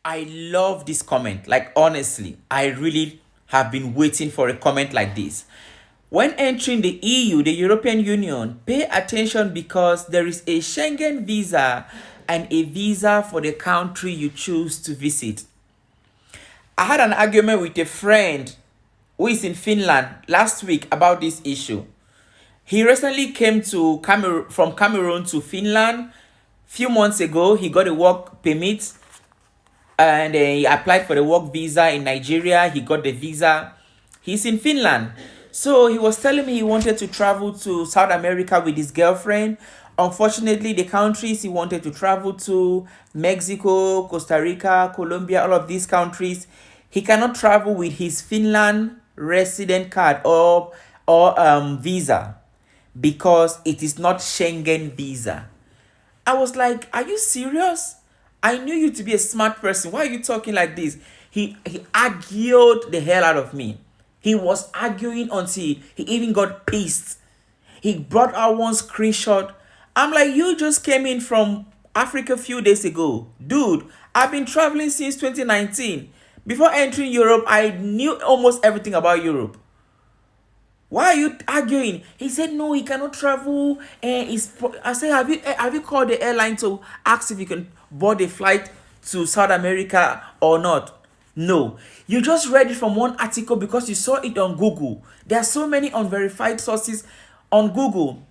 I love this comment. Like, honestly, I really have been waiting for a comment like this. When entering the EU, the European Union, pay attention because there is a Schengen visa and a visa for the country you choose to visit. I had an argument with a friend who is in Finland last week about this issue. He recently came to from Cameroon to Finland. Few months ago, he got a work permit and he applied for the work visa in Nigeria. He got the visa. He's in Finland. So he was telling me he wanted to travel to South America with his girlfriend. Unfortunately, the countries he wanted to travel to, Mexico, Costa Rica, Colombia, all of these countries, he cannot travel with his Finland resident card or visa because it is not Schengen visa. I was like, are you serious? I knew you to be a smart person. Why are you talking like this? He argued the hell out of me. He was arguing until he even got pissed. He brought out one screenshot. I'm like, you just came in from Africa a few days ago. Dude, I've been traveling since 2019. Before entering Europe, I knew almost everything about Europe. Why are you arguing? He said no, he cannot travel. I said, have you called the airline to ask if you can board a flight to South America or not? No. You just read it from one article because you saw it on Google. There are so many unverified sources on Google.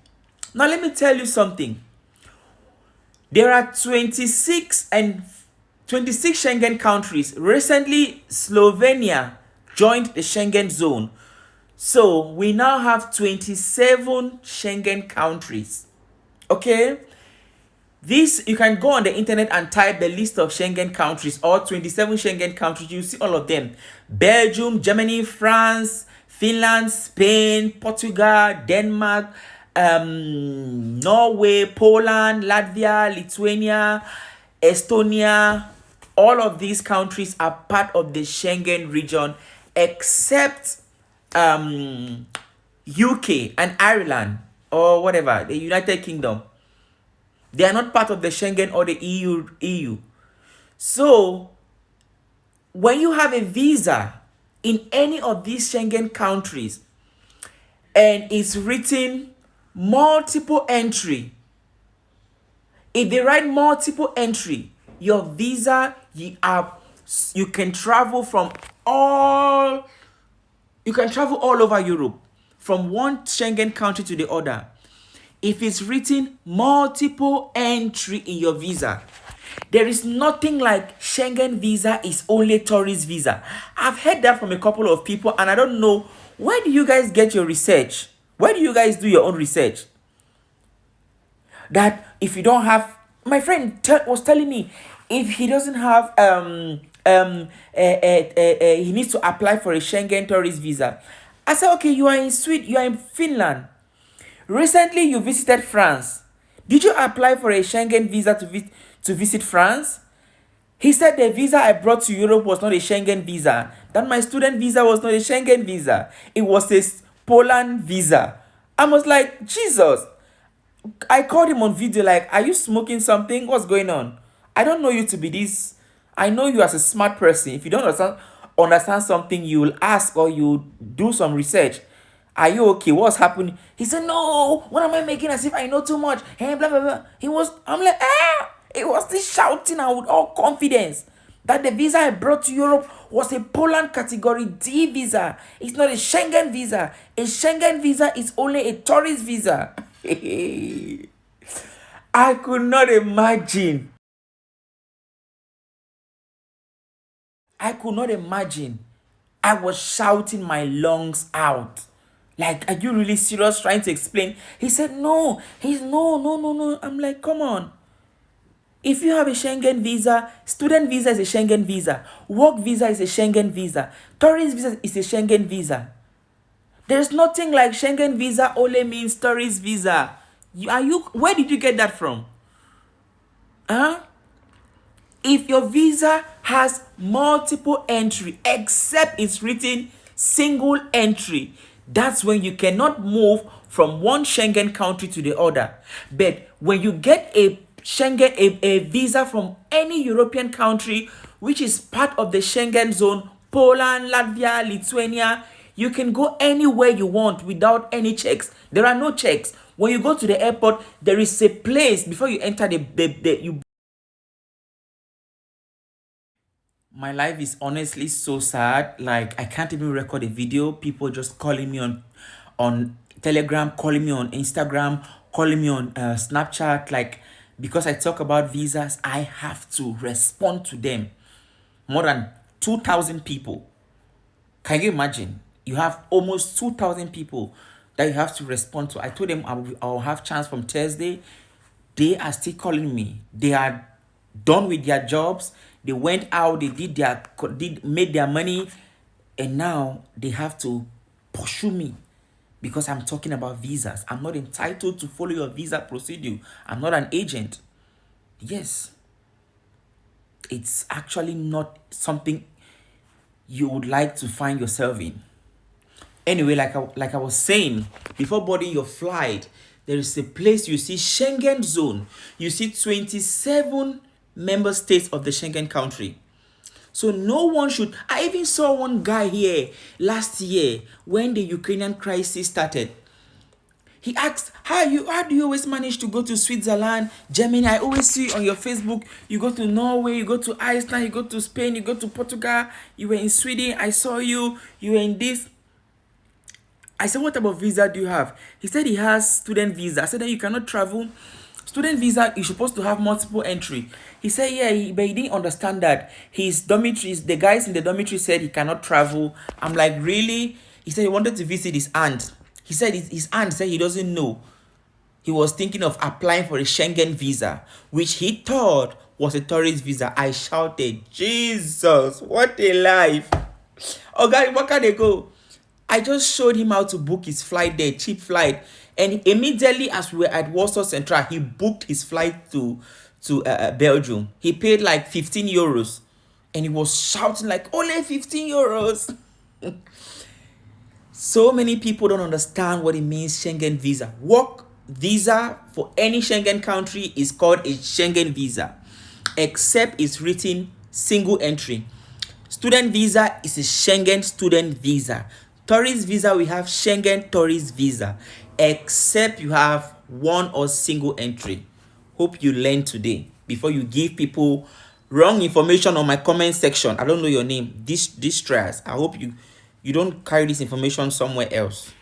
Now let me tell you something. There are 26 Schengen countries. Recently, Slovenia joined the Schengen zone. So we now have 27 Schengen countries. Okay? This, you can go on the internet and type the list of Schengen countries or 27 Schengen countries. You see all of them. Belgium, Germany, France, Finland, Spain, Portugal, Denmark, Norway, Poland, Latvia, Lithuania, Estonia. All of these countries are part of the Schengen region except UK and Ireland or whatever, the United Kingdom. They are not part of the Schengen or the EU. So when you have a visa in any of these Schengen countries and it's written multiple entry, if they write multiple entry, your visa, you can travel all over Europe, from one Schengen country to the other. If it's written multiple entry in your visa, there is nothing like Schengen visa is only tourist visa. I've heard that from a couple of people and I don't know, where do you guys get your research? Where do you guys do your own research? That if you don't have, my friend was telling me, if he doesn't have he needs to apply for a Schengen tourist visa. I said, okay, you are in Sweden, you are in Finland. Recently you visited France. Did you apply for a Schengen visa to visit France? He said the visa I brought to Europe was not a Schengen visa. That my student visa was not a Schengen visa. It was a Poland visa. I was like, Jesus. I called him on video like, are you smoking something? What's going on? I don't know you to be this. I know you as a smart person. If you don't understand something, you will ask or you do some research. Are you okay? What's happening? He said, no. What am I making as if I know too much? Hey, blah, blah, blah. I'm like, It was this shouting out with all confidence that the visa I brought to Europe was a Poland category D visa. It's not a Schengen visa. A Schengen visa is only a tourist visa. I could not imagine. I could not imagine. I was shouting my lungs out. Like, are you really serious trying to explain? He said, no. No. I'm like, come on. If you have a Schengen visa, student visa is a Schengen visa. Work visa is a Schengen visa. Tourist visa is a Schengen visa. There's nothing like Schengen visa only means tourist visa. Where did you get that from? Huh? If your visa has multiple entry, except it's written single entry, that's when you cannot move from one Schengen country to the other. But when you get a Schengen, a visa from any European country which is part of the Schengen zone, Poland, Latvia, Lithuania. You can go anywhere you want without any checks. There are no checks. When you go to the airport, there is a place before you enter you. My life is honestly so sad. Like, I can't even record a video. People just calling me on Telegram, calling me on Instagram, calling me on Snapchat. Like, because I talk about visas, I have to respond to them. More than 2,000 people. Can you imagine? You have almost 2,000 people that you have to respond to. I told them I'll have chance from Thursday. They are still calling me. They are done with their jobs. They went out. They made their money, and now they have to pursue me because I'm talking about visas. I'm not entitled to follow your visa procedure. I'm not an agent. Yes, it's actually not something you would like to find yourself in. Anyway, like I was saying, before boarding your flight, there is a place you see Schengen zone. You see 27 member states of the Schengen country. So no one should. I even saw one guy here last year when the Ukrainian crisis started. He asked, how do you always manage to go to Switzerland, Germany? I always see on your Facebook, you go to Norway, you go to Iceland, you go to Spain, you go to Portugal, you were in Sweden, I saw you were in this. I said, what type of visa do you have? He said he has student visa. I said, then you cannot travel. Student visa, you're supposed to have multiple entry. He said, yeah, but he didn't understand that. His dormitories, the guys in the dormitory said he cannot travel. I'm like, really? He said he wanted to visit his aunt. He said his aunt said he doesn't know. He was thinking of applying for a Schengen visa, which he thought was a tourist visa. I shouted, Jesus, what a life. Oh, God, where can they go? I just showed him how to book his flight there, cheap flight. And immediately as we were at Warsaw Central, he booked his flight to Belgium. He paid like 15 euros. And he was shouting like, only 15 euros. So many people don't understand what it means, Schengen visa. Work visa for any Schengen country is called a Schengen visa, except it's written single entry. Student visa is a Schengen student visa. Tourist visa, we have Schengen tourist visa, except you have one or single entry. Hope you learned today before you give people wrong information on my comment section. I don't know your name. This stress. I hope you don't carry this information somewhere else.